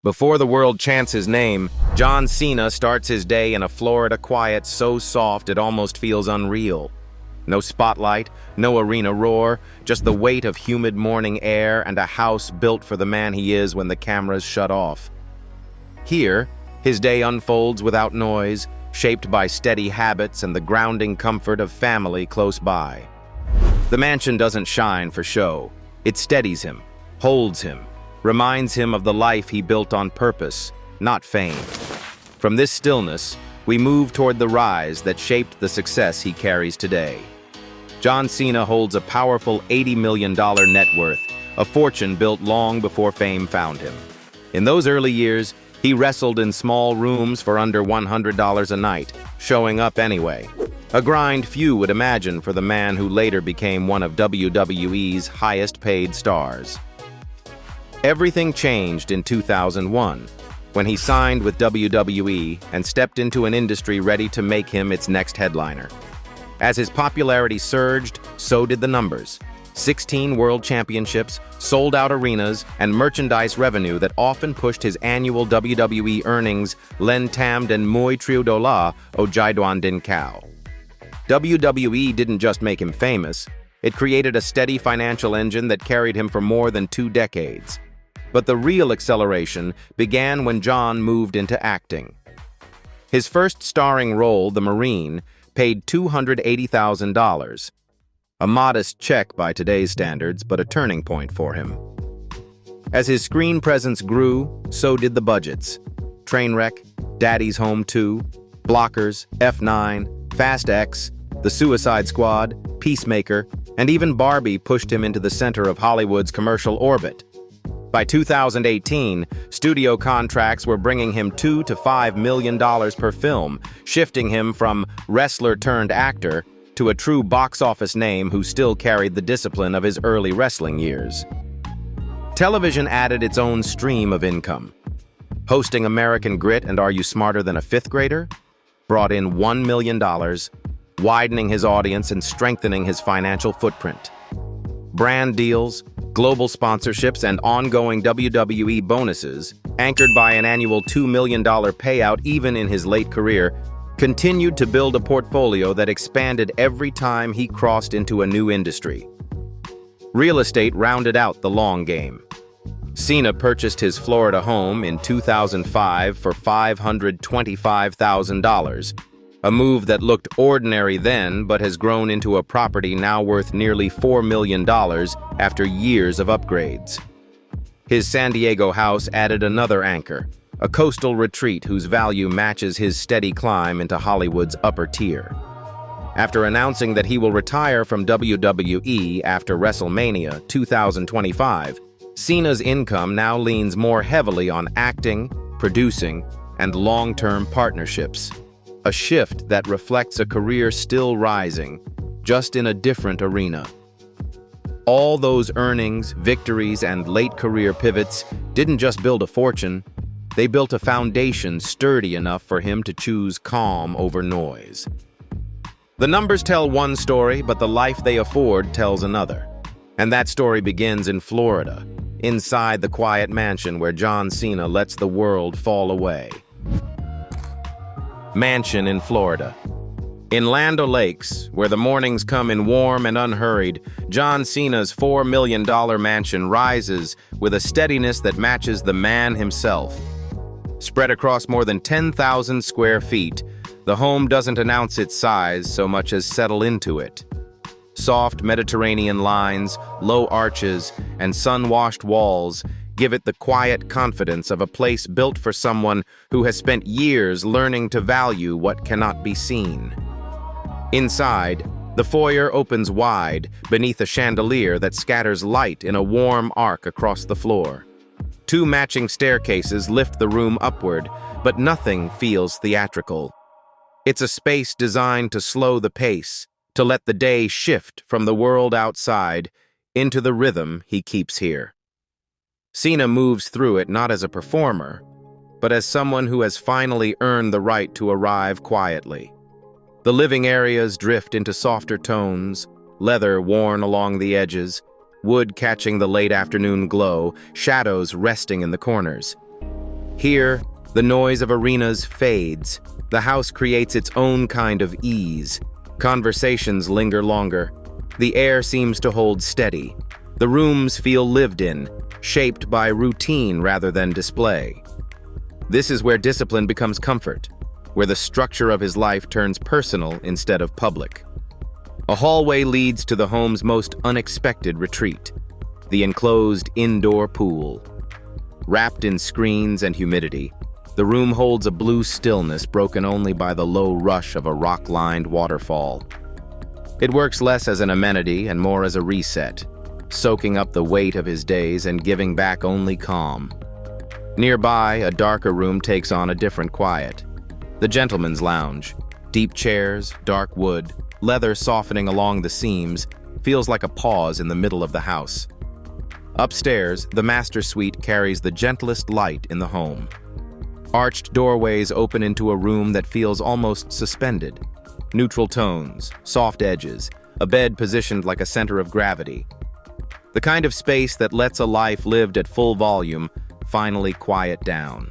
Before the world chants his name, John Cena starts his day in a Florida quiet so soft it almost feels unreal. No spotlight, no arena roar, just the weight of humid morning air and a house built for the man he is when the cameras shut off. Here, his day unfolds without noise, shaped by steady habits and the grounding comfort of family close by. The mansion doesn't shine for show. It steadies him, holds him, reminds him of the life he built on purpose, not fame. From this stillness, we move toward the rise that shaped the success he carries today. John Cena holds a powerful $80 million net worth, a fortune built long before fame found him. In those early years, he wrestled in small rooms for under $100 a night, showing up anyway. A grind few would imagine for the man who later became one of WWE's highest-paid stars. Everything changed in 2001, when he signed with WWE and stepped into an industry ready to make him its next headliner. As his popularity surged, so did the numbers. 16 world championships, sold-out arenas, and merchandise revenue that often pushed his annual WWE earnings len tam den muy trio $, o jai duan din cao. WWE didn't just make him famous, it created a steady financial engine that carried him for more than 2 decades. But the real acceleration began when John moved into acting. His first starring role, the Marine, paid $280,000. A modest check by today's standards, but a turning point for him. As his screen presence grew, so did the budgets. Trainwreck, Daddy's Home 2, Blockers, F9, Fast X, The Suicide Squad, Peacemaker, and even Barbie pushed him into the center of Hollywood's commercial orbit. By 2018, studio contracts were bringing him $2 to $5 million per film, shifting him from wrestler-turned-actor to a true box office name who still carried the discipline of his early wrestling years. Television added its own stream of income. Hosting American Grit and Are You Smarter Than a Fifth Grader brought in $1 million, widening his audience and strengthening his financial footprint. Brand deals, global sponsorships, and ongoing WWE bonuses, anchored by an annual $2 million payout even in his late career, continued to build a portfolio that expanded every time he crossed into a new industry. Real estate rounded out the long game. Cena purchased his Florida home in 2005 for $525,000, a move that looked ordinary then but has grown into a property now worth nearly $4 million after years of upgrades. His San Diego house added another anchor, a coastal retreat whose value matches his steady climb into Hollywood's upper tier. After announcing that he will retire from WWE after WrestleMania 2025, Cena's income now leans more heavily on acting, producing, and long-term partnerships. A shift that reflects a career still rising, just in a different arena. All those earnings, victories, and late career pivots didn't just build a fortune, they built a foundation sturdy enough for him to choose calm over noise. The numbers tell one story, but the life they afford tells another. And that story begins in Florida, inside the quiet mansion where John Cena lets the world fall away. Mansion in Florida. In Land O'Lakes, where the mornings come in warm and unhurried, John Cena's $4 million mansion rises with a steadiness that matches the man himself. Spread across more than 10,000 square feet, the home doesn't announce its size so much as settle into it. Soft Mediterranean lines, low arches, and sun-washed walls give it the quiet confidence of a place built for someone who has spent years learning to value what cannot be seen. Inside, the foyer opens wide beneath a chandelier that scatters light in a warm arc across the floor. 2 matching staircases lift the room upward, but nothing feels theatrical. It's a space designed to slow the pace, to let the day shift from the world outside into the rhythm he keeps here. Cena moves through it not as a performer, but as someone who has finally earned the right to arrive quietly. The living areas drift into softer tones, leather worn along the edges, wood catching the late afternoon glow, shadows resting in the corners. Here, the noise of arenas fades. The house creates its own kind of ease. Conversations linger longer. The air seems to hold steady. The rooms feel lived in, shaped by routine rather than display. This is where discipline becomes comfort, where the structure of his life turns personal instead of public. A hallway leads to the home's most unexpected retreat, the enclosed indoor pool. Wrapped in screens and humidity, the room holds a blue stillness broken only by the low rush of a rock-lined waterfall. It works less as an amenity and more as a reset, soaking up the weight of his days and giving back only calm. Nearby, a darker room takes on a different quiet. The gentleman's lounge, deep chairs, dark wood, leather softening along the seams, feels like a pause in the middle of the house. Upstairs, the master suite carries the gentlest light in the home. Arched doorways open into a room that feels almost suspended. Neutral tones, soft edges, a bed positioned like a center of gravity. The kind of space that lets a life lived at full volume finally quiet down.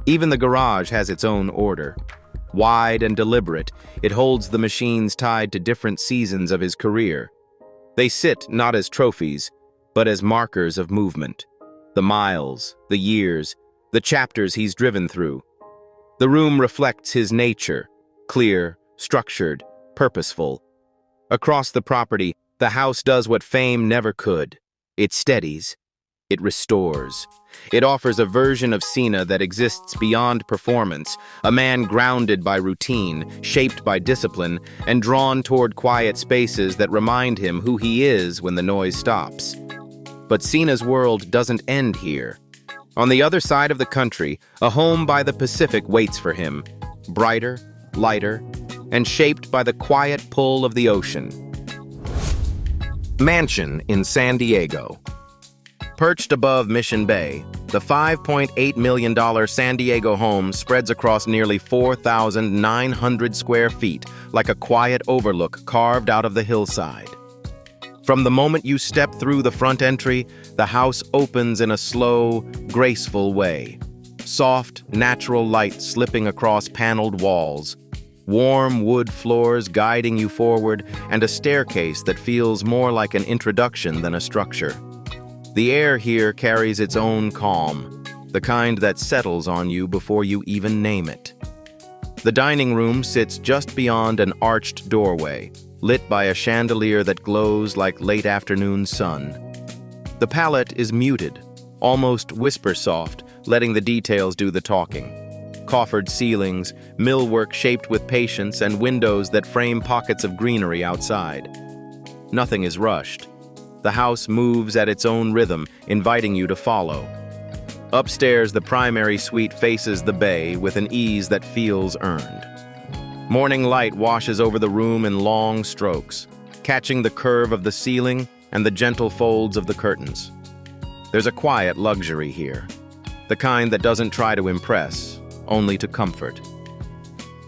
Even the garage has its own order. Wide and deliberate, it holds the machines tied to different seasons of his career. They sit not as trophies, but as markers of movement. The miles, the years, the chapters he's driven through. The room reflects his nature, clear, structured, purposeful. Across the property, the house does what fame never could. It steadies. It restores. It offers a version of Cena that exists beyond performance, a man grounded by routine, shaped by discipline, and drawn toward quiet spaces that remind him who he is when the noise stops. But Cena's world doesn't end here. On the other side of the country, a home by the Pacific waits for him, brighter, lighter, and shaped by the quiet pull of the ocean. Mansion in San Diego. Perched above Mission Bay, the $5.8 million San Diego home spreads across nearly 4,900 square feet like a quiet overlook carved out of the hillside. From the moment you step through the front entry, the house opens in a slow, graceful way. Soft, natural light slipping across paneled walls, warm wood floors guiding you forward, and a staircase that feels more like an introduction than a structure. The air here carries its own calm, the kind that settles on you before you even name it. The dining room sits just beyond an arched doorway, lit by a chandelier that glows like late afternoon sun. The palette is muted, almost whisper-soft, letting the details do the talking. Coffered ceilings, millwork shaped with patience, and windows that frame pockets of greenery outside. Nothing is rushed. The house moves at its own rhythm, inviting you to follow. Upstairs, the primary suite faces the bay with an ease that feels earned. Morning light washes over the room in long strokes, catching the curve of the ceiling and the gentle folds of the curtains. There's a quiet luxury here, the kind that doesn't try to impress, only to comfort.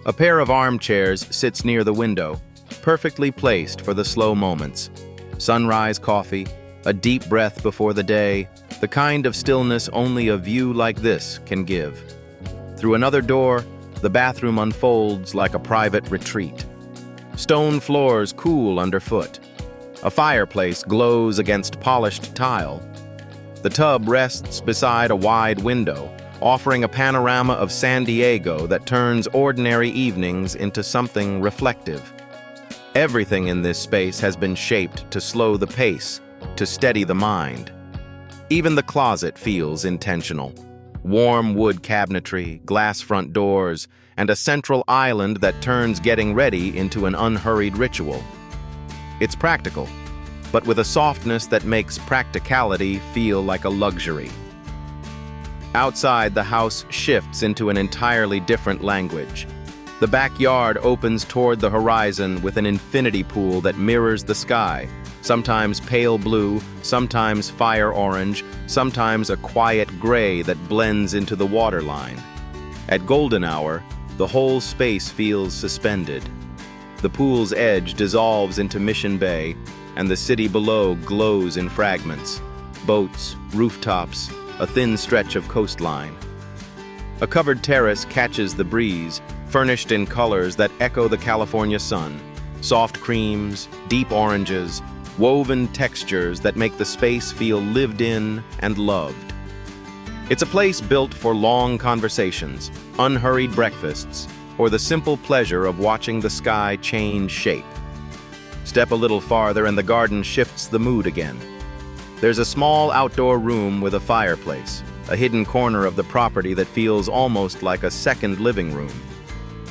A pair of armchairs sits near the window, perfectly placed for the slow moments. Sunrise coffee, a deep breath before the day, the kind of stillness only a view like this can give. Through another door, the bathroom unfolds like a private retreat. Stone floors cool underfoot. A fireplace glows against polished tile. The tub rests beside a wide window, offering a panorama of San Diego that turns ordinary evenings into something reflective. Everything in this space has been shaped to slow the pace, to steady the mind. Even the closet feels intentional. Warm wood cabinetry, glass front doors, and a central island that turns getting ready into an unhurried ritual. It's practical, but with a softness that makes practicality feel like a luxury. Outside, the house shifts into an entirely different language. The backyard opens toward the horizon with an infinity pool that mirrors the sky, sometimes pale blue, sometimes fire orange, sometimes a quiet gray that blends into the waterline. At golden hour, the whole space feels suspended. The pool's edge dissolves into Mission Bay, and the city below glows in fragments. Boats, rooftops, a thin stretch of coastline. A covered terrace catches the breeze, furnished in colors that echo the California sun. Soft creams, deep oranges, woven textures that make the space feel lived in and loved. It's a place built for long conversations, unhurried breakfasts, or the simple pleasure of watching the sky change shape. Step a little farther and the garden shifts the mood again. There's a small outdoor room with a fireplace, a hidden corner of the property that feels almost like a second living room.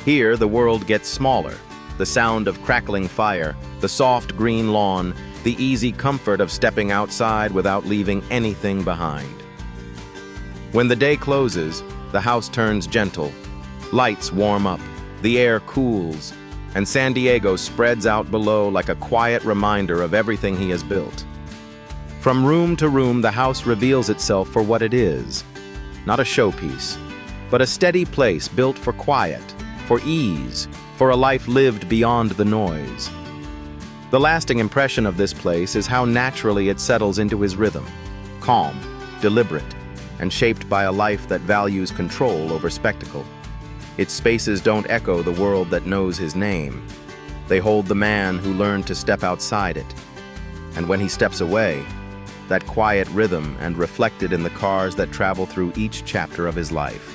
Here, the world gets smaller. The sound of crackling fire, the soft green lawn, the easy comfort of stepping outside without leaving anything behind. When the day closes, the house turns gentle. Lights warm up, the air cools, and San Diego spreads out below like a quiet reminder of everything he has built. From room to room, the house reveals itself for what it is. Not a showpiece, but a steady place built for quiet, for ease, for a life lived beyond the noise. The lasting impression of this place is how naturally it settles into his rhythm, calm, deliberate, and shaped by a life that values control over spectacle. Its spaces don't echo the world that knows his name. They hold the man who learned to step outside it. And when he steps away, that quiet rhythm and reflected in the cars that travel through each chapter of his life.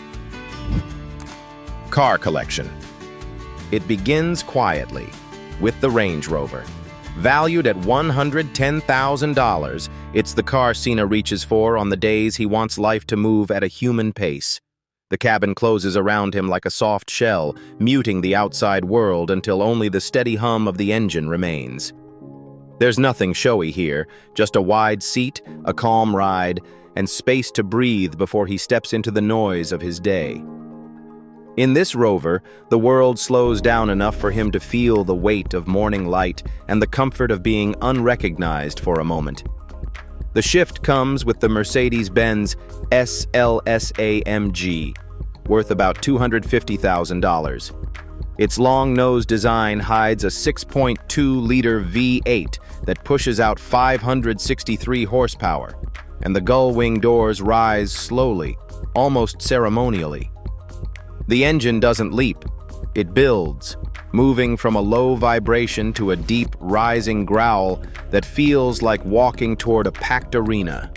Car collection. It begins quietly with the Range Rover. Valued at $110,000, it's the car Cena reaches for on the days he wants life to move at a human pace. The cabin closes around him like a soft shell, muting the outside world until only the steady hum of the engine remains. There's nothing showy here, just a wide seat, a calm ride, and space to breathe before he steps into the noise of his day. In this Rover, the world slows down enough for him to feel the weight of morning light and the comfort of being unrecognized for a moment. The shift comes with the Mercedes-Benz SLS-AMG, worth about $250,000. Its long-nosed design hides a 6.2-liter V8 that pushes out 563 horsepower, and the gull-wing doors rise slowly, almost ceremonially. The engine doesn't leap, it builds, moving from a low vibration to a deep, rising growl that feels like walking toward a packed arena.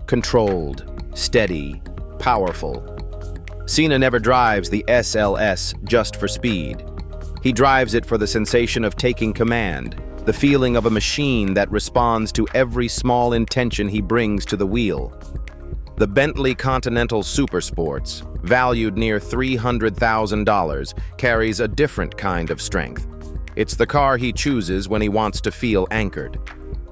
Controlled, steady, powerful. Cena never drives the SLS just for speed. He drives it for the sensation of taking command, the feeling of a machine that responds to every small intention he brings to the wheel. The Bentley Continental Supersports, valued near $300,000, carries a different kind of strength. It's the car he chooses when he wants to feel anchored.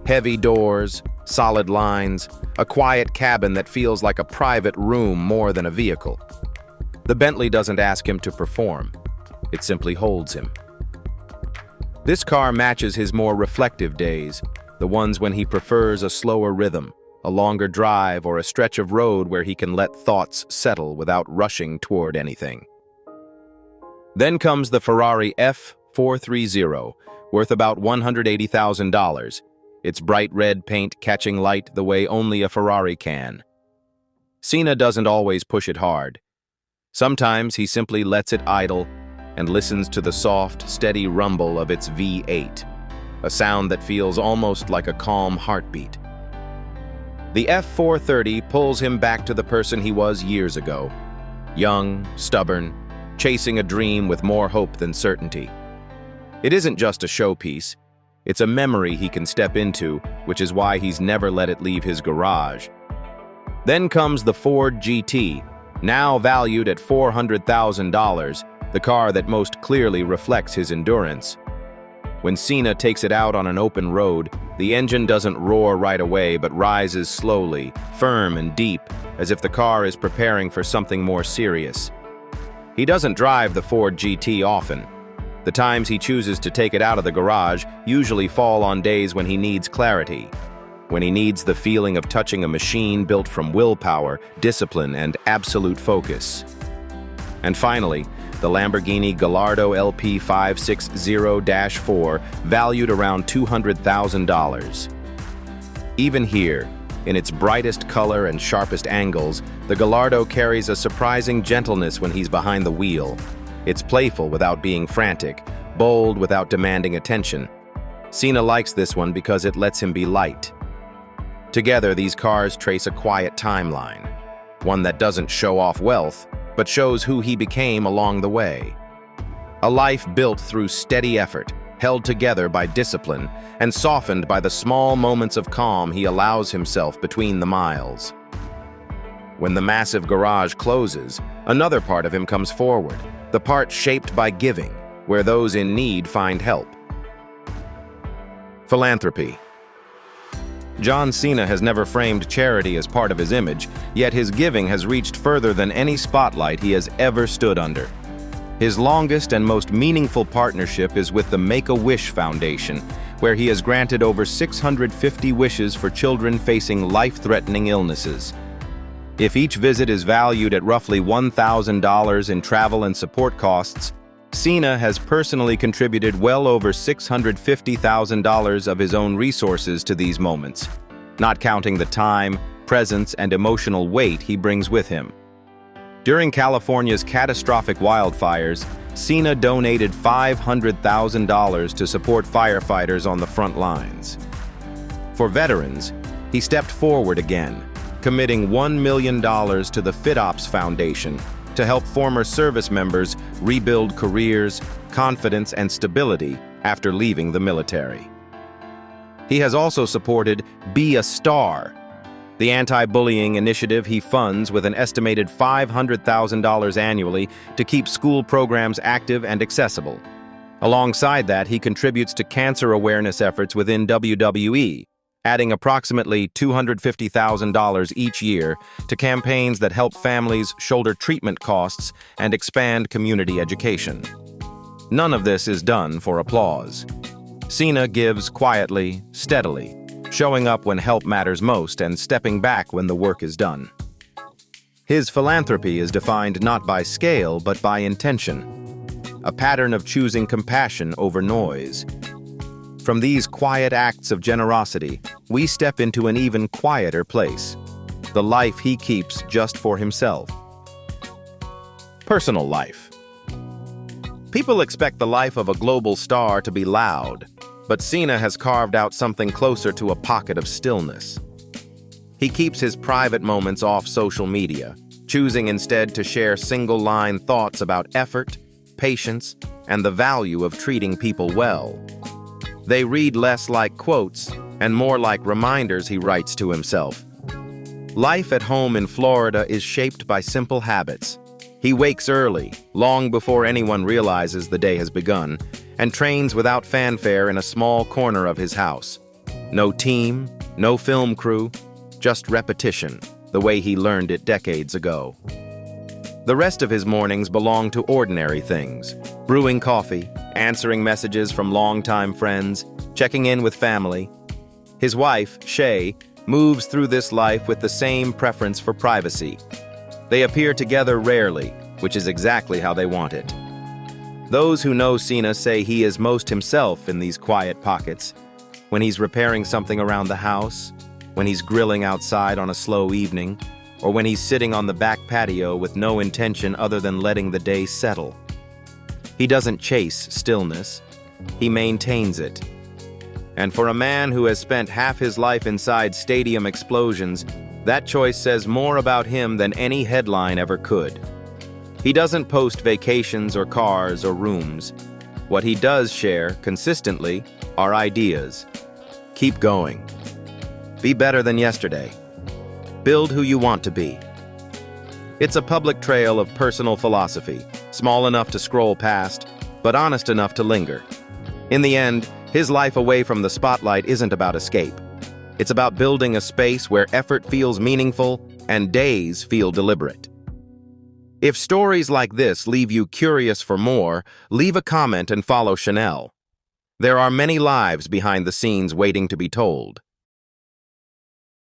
Heavy doors, solid lines, a quiet cabin that feels like a private room more than a vehicle. The Bentley doesn't ask him to perform. It simply holds him. This car matches his more reflective days, the ones when he prefers a slower rhythm, a longer drive, or a stretch of road where he can let thoughts settle without rushing toward anything. Then comes the Ferrari F430, worth about $180,000, its bright red paint catching light the way only a Ferrari can. Cena doesn't always push it hard. Sometimes he simply lets it idle and listens to the soft, steady rumble of its V8, a sound that feels almost like a calm heartbeat. The F430 pulls him back to the person he was years ago, young, stubborn, chasing a dream with more hope than certainty. It isn't just a showpiece, it's a memory he can step into, which is why he's never let it leave his garage. Then comes the Ford GT, now valued at $400,000, the car that most clearly reflects his endurance. When Cena takes it out on an open road, the engine doesn't roar right away but rises slowly, firm and deep, as if the car is preparing for something more serious. He doesn't drive the Ford GT often. The times he chooses to take it out of the garage usually fall on days when he needs clarity, when he needs the feeling of touching a machine built from willpower, discipline, and absolute focus. And finally, the Lamborghini Gallardo LP 560-4, valued around $200,000. Even here, In its brightest color and sharpest angles, the Gallardo carries a surprising gentleness when he's behind the wheel. It's playful without being frantic, bold without demanding attention. Cena likes this one because it lets him be light. Together, these cars trace a quiet timeline, one that doesn't show off wealth, but shows who he became along the way. A life built through steady effort, held together by discipline, and softened by the small moments of calm he allows himself between the miles. When the massive garage closes, another part of him comes forward, the part shaped by giving, where those in need find help. Philanthropy. John Cena has never framed charity as part of his image, yet his giving has reached further than any spotlight he has ever stood under. His longest and most meaningful partnership is with the Make-A-Wish Foundation, where he has granted over 650 wishes for children facing life-threatening illnesses. If each visit is valued at roughly $1,000 in travel and support costs, Cena has personally contributed well over $650,000 of his own resources to these moments, not counting the time, presence, and emotional weight he brings with him. During California's catastrophic wildfires, Cena donated $500,000 to support firefighters on the front lines. For veterans, he stepped forward again, committing $1 million to the FitOps Foundation to help former service members rebuild careers, confidence, and stability after leaving the military. He has also supported Be a Star, the anti-bullying initiative he funds with an estimated $500,000 annually to keep school programs active and accessible. Alongside that, he contributes to cancer awareness efforts within WWE, adding approximately $250,000 each year to campaigns that help families shoulder treatment costs and expand community education. None of this is done for applause. Cena gives quietly, steadily, showing up when help matters most and stepping back when the work is done. His philanthropy is defined not by scale but by intention, a pattern of choosing compassion over noise. From these quiet acts of generosity, we step into an even quieter place, the life he keeps just for himself. Personal life. People expect the life of a global star to be loud, but Cena has carved out something closer to a pocket of stillness. He keeps his private moments off social media, choosing instead to share single-line thoughts about effort, patience, and the value of treating people well. They read less like quotes and more like reminders he writes to himself. Life at home in Florida is shaped by simple habits. He wakes early, long before anyone realizes the day has begun, and trains without fanfare in a small corner of his house. No team, no film crew, just repetition, the way he learned it decades ago. The rest of his mornings belong to ordinary things: brewing coffee, answering messages from longtime friends, checking in with family. His wife, Shay, moves through this life with the same preference for privacy. They appear together rarely, which is exactly how they want it. Those who know Cena say he is most himself in these quiet pockets, when he's repairing something around the house, when he's grilling outside on a slow evening, or when he's sitting on the back patio with no intention other than letting the day settle. He doesn't chase stillness, he maintains it. And for a man who has spent half his life inside stadium explosions, that choice says more about him than any headline ever could. He doesn't post vacations or cars or rooms. What he does share, consistently, are ideas. Keep going. Be better than yesterday. Build who you want to be. It's a public trail of personal philosophy, small enough to scroll past, but honest enough to linger. In the end, his life away from the spotlight isn't about escape. It's about building a space where effort feels meaningful and days feel deliberate. If stories like this leave you curious for more, leave a comment and follow Chanel. There are many lives behind the scenes waiting to be told.